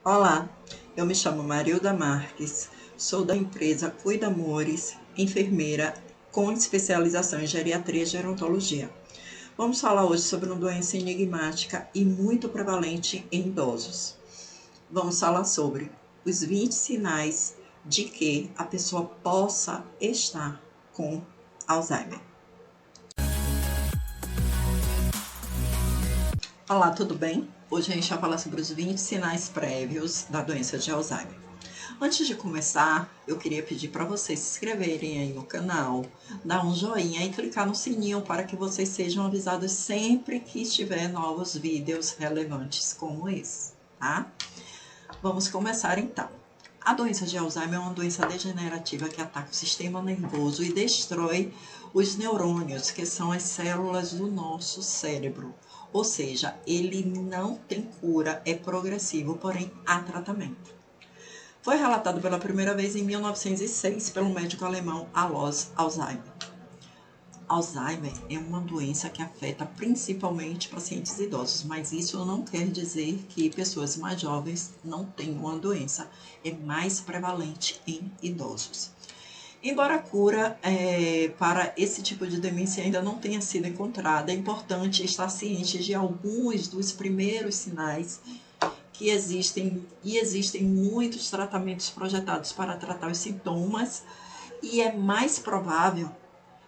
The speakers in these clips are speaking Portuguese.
Olá, eu me chamo Marilda Marques, sou da empresa Cuida Amores, enfermeira com especialização em geriatria e gerontologia. Vamos falar hoje sobre uma doença enigmática e muito prevalente em idosos. Vamos falar sobre os 20 sinais de que a pessoa possa estar com Alzheimer. Olá, tudo bem? Hoje a gente vai falar sobre os 20 sinais prévios da doença de Alzheimer. Antes de começar, eu queria pedir para vocês se inscreverem aí no canal, dar um joinha e clicar no sininho para que vocês sejam avisados sempre que estiver novos vídeos relevantes como esse, tá? Vamos começar então. A doença de Alzheimer é uma doença degenerativa que ataca o sistema nervoso e destrói os neurônios, que são as células do nosso cérebro. Ou seja, ele não tem cura, é progressivo, porém há tratamento. Foi relatado pela primeira vez em 1906 pelo médico alemão Alois Alzheimer. Alzheimer é uma doença que afeta principalmente pacientes idosos, mas isso não quer dizer que pessoas mais jovens não tenham uma doença. É mais prevalente em idosos. Embora a cura para esse tipo de demência ainda não tenha sido encontrada, é importante estar ciente de alguns dos primeiros sinais que existem, e existem muitos tratamentos projetados para tratar os sintomas, e é mais provável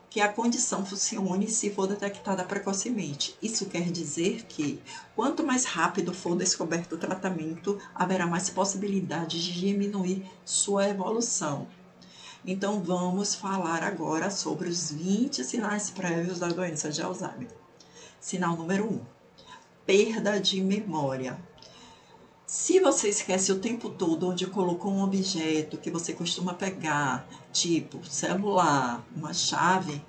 que a condição funcione se for detectada precocemente. Isso quer dizer que, quanto mais rápido for descoberto o tratamento, haverá mais possibilidade de diminuir sua evolução. Então, vamos falar agora sobre os 20 sinais prévios da doença de Alzheimer. Sinal número 1: perda de memória. Se você esquece o tempo todo onde colocou um objeto que você costuma pegar, tipo celular, uma chave,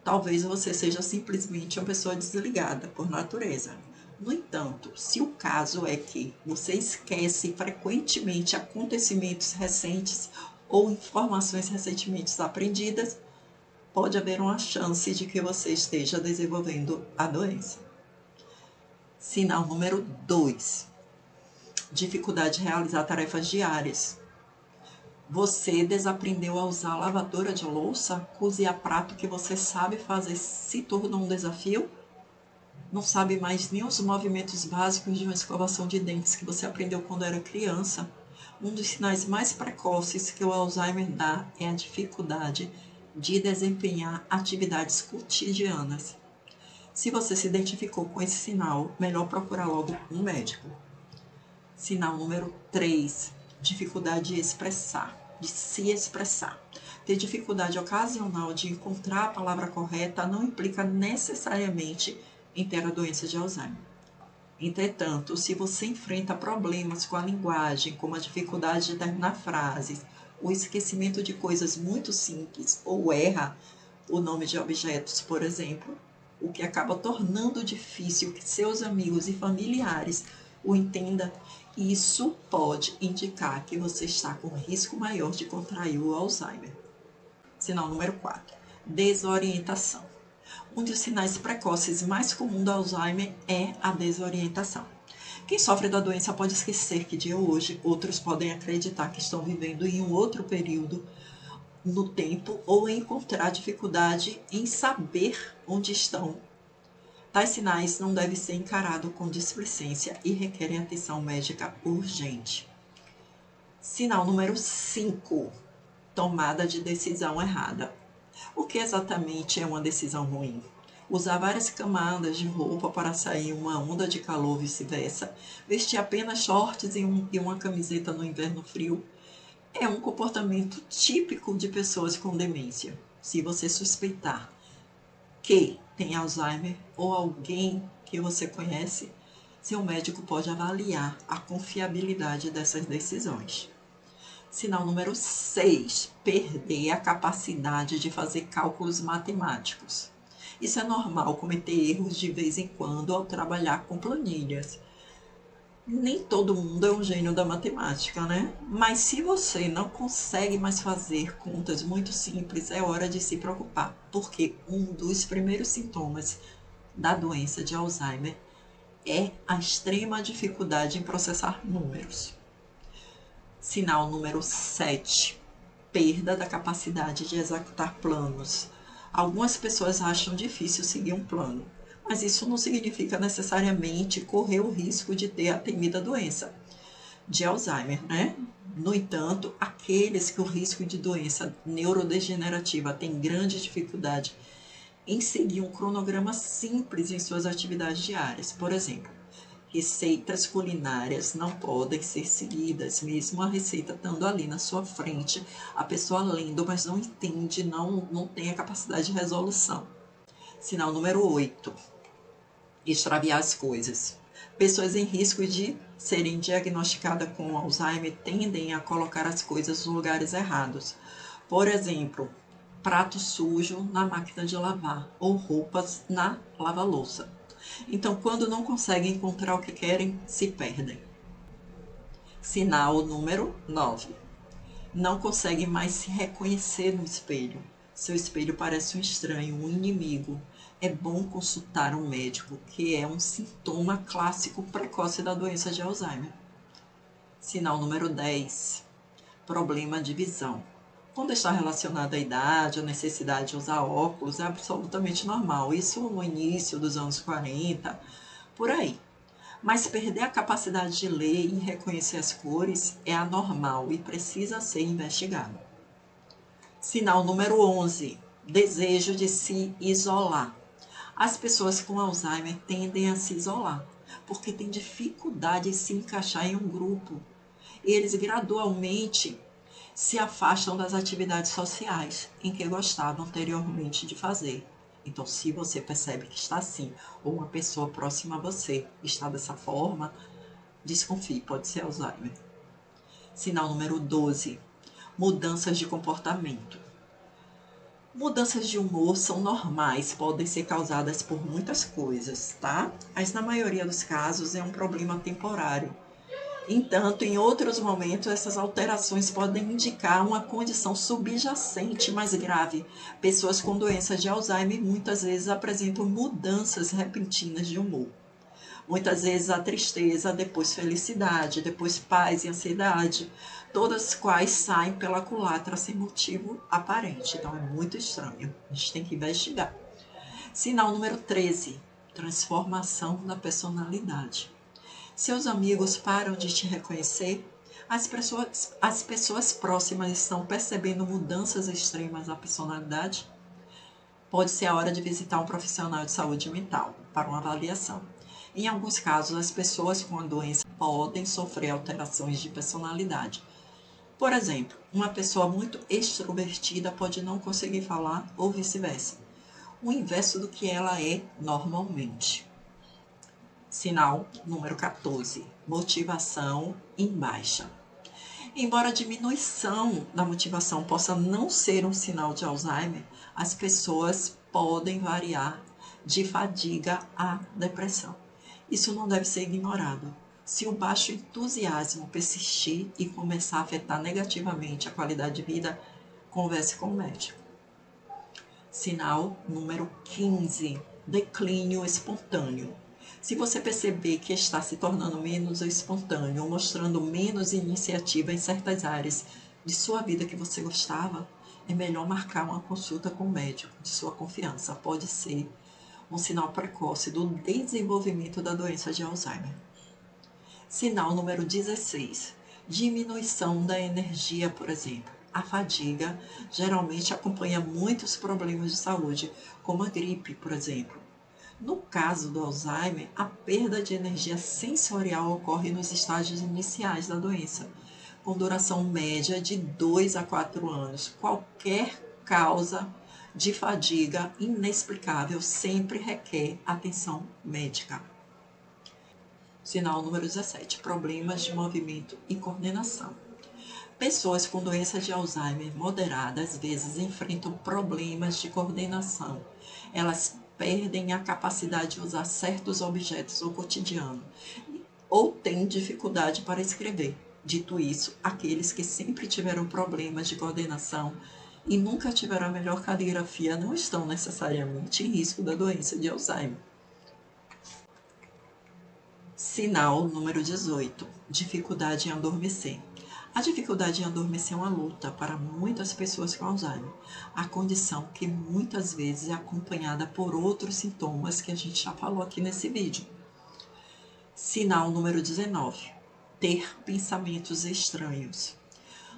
talvez você seja simplesmente uma pessoa desligada por natureza. No entanto, se o caso é que você esquece frequentemente acontecimentos recentes ou informações recentemente aprendidas, pode haver uma chance de que você esteja desenvolvendo a doença. Sinal número 2: dificuldade de realizar tarefas diárias. Você desaprendeu a usar a lavadora de louça? Cozinhar prato que você sabe fazer se tornou um desafio? Não sabe mais nem os movimentos básicos de uma escovação de dentes que você aprendeu quando era criança? Um dos sinais mais precoces que o Alzheimer dá é a dificuldade de desempenhar atividades cotidianas. Se você se identificou com esse sinal, melhor procurar logo um médico. Sinal número 3: dificuldade de se expressar. Ter dificuldade ocasional de encontrar a palavra correta não implica necessariamente em ter a doença de Alzheimer. Entretanto, se você enfrenta problemas com a linguagem, como a dificuldade de terminar frases, o esquecimento de coisas muito simples ou erra o nome de objetos, por exemplo, o que acaba tornando difícil que seus amigos e familiares o entendam, isso pode indicar que você está com risco maior de contrair o Alzheimer. Sinal número 4: desorientação. Um dos sinais precoces mais comuns do Alzheimer é a desorientação. Quem sofre da doença pode esquecer que dia é hoje, outros podem acreditar que estão vivendo em um outro período no tempo ou encontrar dificuldade em saber onde estão. Tais sinais não devem ser encarados com displicência e requerem atenção médica urgente. Sinal número 5: tomada de decisão errada. O que exatamente é uma decisão ruim? Usar várias camadas de roupa para sair uma onda de calor, vice-versa, vestir apenas shorts e uma camiseta no inverno frio, é um comportamento típico de pessoas com demência. Se você suspeitar que tem Alzheimer ou alguém que você conhece, seu médico pode avaliar a confiabilidade dessas decisões. Sinal número 6: perder a capacidade de fazer cálculos matemáticos. Isso é normal, cometer erros de vez em quando ao trabalhar com planilhas. Nem todo mundo é um gênio da matemática, né? Mas se você não consegue mais fazer contas muito simples, é hora de se preocupar, porque um dos primeiros sintomas da doença de Alzheimer é a extrema dificuldade em processar números. Sinal número 7, perda da capacidade de executar planos. Algumas pessoas acham difícil seguir um plano, mas isso não significa necessariamente correr o risco de ter a temida doença de Alzheimer, né? No entanto, aqueles que o risco de doença neurodegenerativa tem grande dificuldade em seguir um cronograma simples em suas atividades diárias. Por exemplo, receitas culinárias não podem ser seguidas, mesmo a receita estando ali na sua frente, a pessoa lendo, mas não entende, não tem a capacidade de resolução. Sinal número 8, extraviar as coisas. Pessoas em risco de serem diagnosticadas com Alzheimer tendem a colocar as coisas nos lugares errados. Por exemplo, prato sujo na máquina de lavar ou roupas na lava-louça. Então, quando não conseguem encontrar o que querem, se perdem. Sinal número 9. Não conseguem mais se reconhecer no espelho. Seu espelho parece um estranho, um inimigo. É bom consultar um médico, que é um sintoma clássico precoce da doença de Alzheimer. Sinal número 10. Problema de visão. Quando está relacionado à idade, à necessidade de usar óculos, é absolutamente normal. Isso no início dos anos 40, por aí. Mas perder a capacidade de ler e reconhecer as cores é anormal e precisa ser investigado. Sinal número 11. Desejo de se isolar. As pessoas com Alzheimer tendem a se isolar, porque têm dificuldade em se encaixar em um grupo. Eles gradualmente se afastam das atividades sociais em que gostavam anteriormente de fazer. Então, se você percebe que está assim, ou uma pessoa próxima a você está dessa forma, desconfie, pode ser Alzheimer. Sinal número 12. Mudanças de comportamento. Mudanças de humor são normais, podem ser causadas por muitas coisas, tá? Mas na maioria dos casos é um problema temporário. Entanto, em outros momentos, essas alterações podem indicar uma condição subjacente mais grave. Pessoas com doença de Alzheimer muitas vezes apresentam mudanças repentinas de humor. Muitas vezes a tristeza, depois felicidade, depois paz e ansiedade, todas as quais saem pela culatra sem motivo aparente. Então é muito estranho, a gente tem que investigar. Sinal número 13, transformação da personalidade. Seus amigos param de te reconhecer? As pessoas próximas estão percebendo mudanças extremas na personalidade? Pode ser a hora de visitar um profissional de saúde mental para uma avaliação. Em alguns casos, as pessoas com a doença podem sofrer alterações de personalidade. Por exemplo, uma pessoa muito extrovertida pode não conseguir falar ou vice-versa, o inverso do que ela é normalmente. Sinal número 14, motivação em baixa. Embora a diminuição da motivação possa não ser um sinal de Alzheimer, as pessoas podem variar de fadiga a depressão. Isso não deve ser ignorado. Se o baixo entusiasmo persistir e começar a afetar negativamente a qualidade de vida, converse com o médico. Sinal número 15, declínio espontâneo. Se você perceber que está se tornando menos espontâneo ou mostrando menos iniciativa em certas áreas de sua vida que você gostava, é melhor marcar uma consulta com o médico de sua confiança. Pode ser um sinal precoce do desenvolvimento da doença de Alzheimer. Sinal número 16. Diminuição da energia, por exemplo. A fadiga geralmente acompanha muitos problemas de saúde, como a gripe, por exemplo. No caso do Alzheimer, a perda de energia sensorial ocorre nos estágios iniciais da doença, com duração média de 2 a 4 anos. Qualquer causa de fadiga inexplicável sempre requer atenção médica. Sinal número 17. Problemas de movimento e coordenação. Pessoas com doença de Alzheimer moderada às vezes enfrentam problemas de coordenação. Elas perdem a capacidade de usar certos objetos no cotidiano ou têm dificuldade para escrever. Dito isso, aqueles que sempre tiveram problemas de coordenação e nunca tiveram a melhor caligrafia não estão necessariamente em risco da doença de Alzheimer. Sinal número 18. Dificuldade em adormecer. A dificuldade em adormecer é uma luta para muitas pessoas com Alzheimer, a condição que muitas vezes é acompanhada por outros sintomas que a gente já falou aqui nesse vídeo. Sinal número 19. Ter pensamentos estranhos.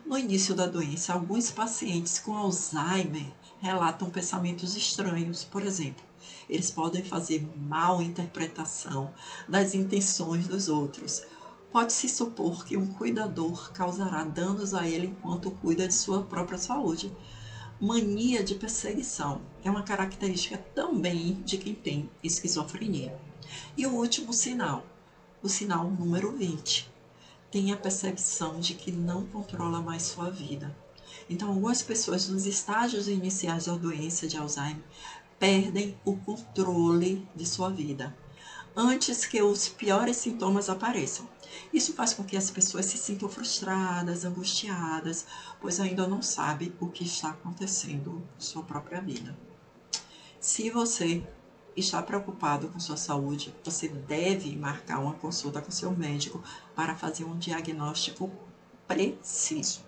No início da doença, alguns pacientes com Alzheimer relatam pensamentos estranhos. Por exemplo, eles podem fazer mal interpretação das intenções dos outros. Pode-se supor que um cuidador causará danos a ele enquanto cuida de sua própria saúde. Mania de perseguição é uma característica também de quem tem esquizofrenia. E o último sinal, o sinal número 20. Tem a percepção de que não controla mais sua vida. Então, algumas pessoas nos estágios iniciais da doença de Alzheimer perdem o controle de sua vida antes que os piores sintomas apareçam. Isso faz com que as pessoas se sintam frustradas, angustiadas, pois ainda não sabem o que está acontecendo em sua própria vida. Se você está preocupado com sua saúde, você deve marcar uma consulta com seu médico para fazer um diagnóstico preciso.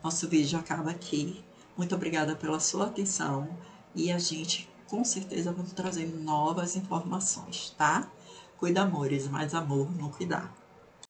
Nosso vídeo acaba aqui. Muito obrigada pela sua atenção e a gente com certeza vai trazer novas informações, tá? Cuida, amores, mais amor no cuidar.